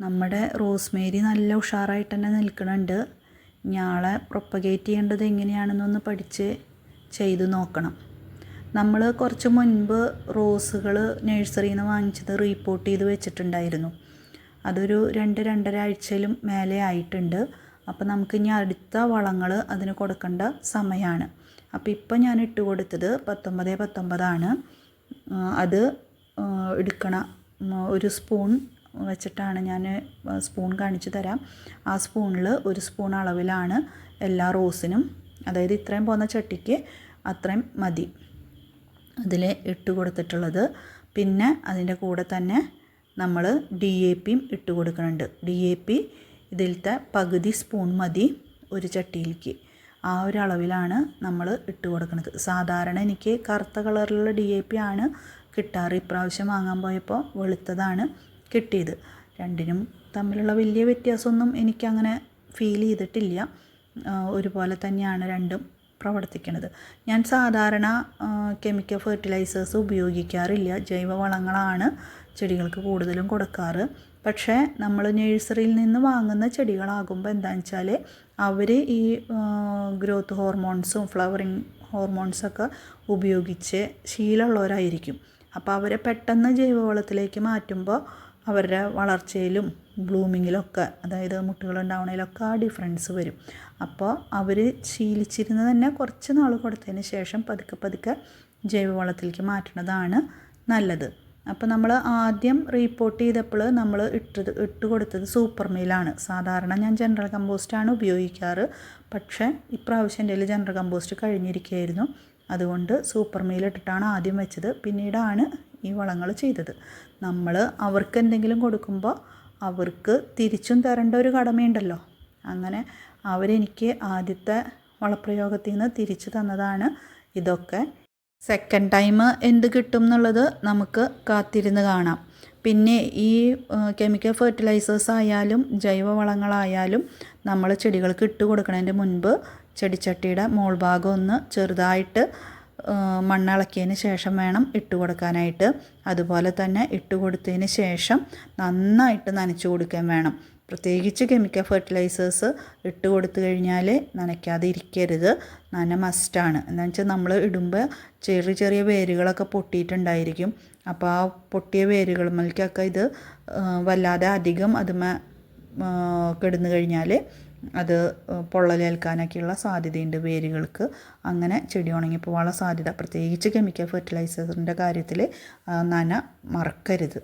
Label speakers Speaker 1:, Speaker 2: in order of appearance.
Speaker 1: നമ്മുടെ റോസ്മേരി നല്ല ഉഷാറായിട്ട് തന്നെ നിൽക്കുന്നുണ്ട്. ഞാളെ പ്രൊപ്പഗേറ്റ് ചെയ്യേണ്ടത് എങ്ങനെയാണെന്നൊന്ന് പഠിച്ച് ചെയ്ത് നോക്കണം. നമ്മൾ കുറച്ച് മുൻപ് റോസുകൾ നഴ്സറിയിൽ നിന്ന് വാങ്ങിച്ചത് റീപോർട്ട് ചെയ്ത് വെച്ചിട്ടുണ്ടായിരുന്നു. അതൊരു 2-2.5 ആഴ്ചയിലും മേലെ ആയിട്ടുണ്ട്. അപ്പോൾ നമുക്ക് ഇനി അടുത്ത വളങ്ങൾ അതിന് കൊടുക്കേണ്ട സമയമാണ്. അപ്പോൾ ഇപ്പോൾ ഞാൻ ഇട്ട് കൊടുത്തത് 19-19 ആണ്. അത് എടുക്കണ ഒരു സ്പൂൺ വെച്ചിട്ടാണ് ഞാൻ സ്പൂൺ കാണിച്ചു തരാം. ആ സ്പൂണിൽ ഒരു സ്പൂൺ അളവിലാണ് എല്ലാ റോസിനും, അതായത് ഇത്രയും പോകുന്ന ചട്ടിക്ക് അത്രയും മതി അതിൽ ഇട്ട് കൊടുത്തിട്ടുള്ളത്. പിന്നെ അതിൻ്റെ കൂടെ തന്നെ നമ്മൾ DAP ഇട്ട് കൊടുക്കുന്നുണ്ട്. DAP ഇതിലത്തെ പകുതി സ്പൂൺ മതി ഒരു ചട്ടിയിലേക്ക്. ആ ഒരു അളവിലാണ് നമ്മൾ ഇട്ട് കൊടുക്കുന്നത്. സാധാരണ എനിക്ക് കറുത്ത കളറിലുള്ള DAP ആണ് കിട്ടാറ്. ഇപ്രാവശ്യം വാങ്ങാൻ പോയപ്പോൾ വെളുത്തതാണ് കിട്ടിയത്. രണ്ടിനും തമ്മിലുള്ള വലിയ വ്യത്യാസമൊന്നും എനിക്കങ്ങനെ ഫീൽ ചെയ്തിട്ടില്ല. ഒരുപോലെ തന്നെയാണ് രണ്ടും പ്രവർത്തിക്കുന്നത്. ഞാൻ സാധാരണ കെമിക്കൽ ഫെർട്ടിലൈസേഴ്സ് ഉപയോഗിക്കാറില്ല. ജൈവവളങ്ങളാണ് ചെടികൾക്ക് കൂടുതലും കൊടുക്കാറ്. പക്ഷേ നമ്മൾ നഴ്സറിയിൽ നിന്ന് വാങ്ങുന്ന ചെടികളാകുമ്പോൾ എന്താണെന്ന് വെച്ചാൽ അവർ ഈ ഗ്രോത്ത് ഹോർമോൺസും ഫ്ലവറിങ് ഹോർമോൺസൊക്കെ ഉപയോഗിച്ച് ശീലമുള്ളവരായിരിക്കും. അപ്പോൾ അവരെ പെട്ടെന്ന് ജൈവവളത്തിലേക്ക് മാറ്റുമ്പോൾ അവരുടെ വളർച്ചയിലും ബ്ലൂമിങ്ങിലൊക്കെ, അതായത് മുട്ടുകളുണ്ടാവണതിലൊക്കെ ആ ഡിഫറൻസ് വരും. അപ്പോൾ അവർ ശീലിച്ചിരുന്നത് തന്നെ കുറച്ച് നാൾ കൊടുത്തതിന് ശേഷം പതുക്കെ ജൈവവളത്തിലേക്ക് മാറ്റുന്നതാണ് നല്ലത്. അപ്പോൾ നമ്മൾ ആദ്യം റീപോർട്ട് ചെയ്തപ്പോൾ നമ്മൾ ഇട്ട് കൊടുത്തത് സൂപ്പർ മീലാണ്. സാധാരണ ഞാൻ ജനറൽ കമ്പോസ്റ്റാണ് ഉപയോഗിക്കാറ്. പക്ഷേ ഇപ്രാവശ്യം എൻ്റെ കയ്യിൽ ജനറൽ കമ്പോസ്റ്റ് കഴിഞ്ഞിരിക്കുകയായിരുന്നു. അതുകൊണ്ട് സൂപ്പർ മീൽ ഇട്ടിട്ടാണ് ആദ്യം വെച്ചത്. പിന്നീടാണ് ഈ വളങ്ങൾ ചെയ്തത്. നമ്മൾ അവർക്ക് എന്തെങ്കിലും കൊടുക്കുമ്പോൾ അവർക്ക് തിരിച്ചും തരേണ്ട ഒരു കടമയുണ്ടല്ലോ. അങ്ങനെ അവരെനിക്ക് ആദ്യത്തെ വളപ്രയോഗത്തിൽ നിന്ന് തിരിച്ചു തന്നതാണ് ഇതൊക്കെ. സെക്കൻഡ് ടൈം എന്ത് കിട്ടും എന്നുള്ളത് നമുക്ക് കാത്തിരുന്ന് കാണാം. പിന്നെ ഈ കെമിക്കൽ ഫെർട്ടിലൈസേഴ്സ് ആയാലും ജൈവവളങ്ങളായാലും നമ്മൾ ചെടികൾക്ക് ഇട്ട് കൊടുക്കുന്നതിൻ്റെ മുൻപ് ചെടിച്ചട്ടിയുടെ മോൾ ഭാഗം ഒന്ന് ചെറുതായിട്ട് മണ്ണിളക്കിയതിന് ശേഷം വേണം ഇട്ട് കൊടുക്കാനായിട്ട്. അതുപോലെ തന്നെ ഇട്ട് കൊടുത്തതിന് ശേഷം നന്നായിട്ട് നനച്ചു കൊടുക്കാൻ വേണം. പ്രത്യേകിച്ച് കെമിക്കൽ ഫെർട്ടിലൈസേഴ്സ് ഇട്ട് കൊടുത്തു കഴിഞ്ഞാൽ നനയ്ക്കാതെ ഇരിക്കരുത്. നന മസ്റ്റാണ്. എന്താണെന്ന് വെച്ചാൽ നമ്മൾ ഇടുമ്പോൾ ചെറിയ വേരുകളൊക്കെ പൊട്ടിയിട്ടുണ്ടായിരിക്കും. അപ്പോൾ ആ പൊട്ടിയ വേരുകളുമേലേക്കൊക്കെ ഇത് വല്ലാതെ അധികം അതുമേ കിടന്നു കഴിഞ്ഞാൽ അത് പൊള്ളലേൽക്കാനൊക്കെയുള്ള സാധ്യതയുണ്ട് വേരുകൾക്ക്. അങ്ങനെ ചെടി ഉണങ്ങിപ്പോവാനുള്ള സാധ്യത, പ്രത്യേകിച്ച് കെമിക്കൽ ഫെർട്ടിലൈസറിൻ്റെ കാര്യത്തിൽ നന മറക്കരുത്.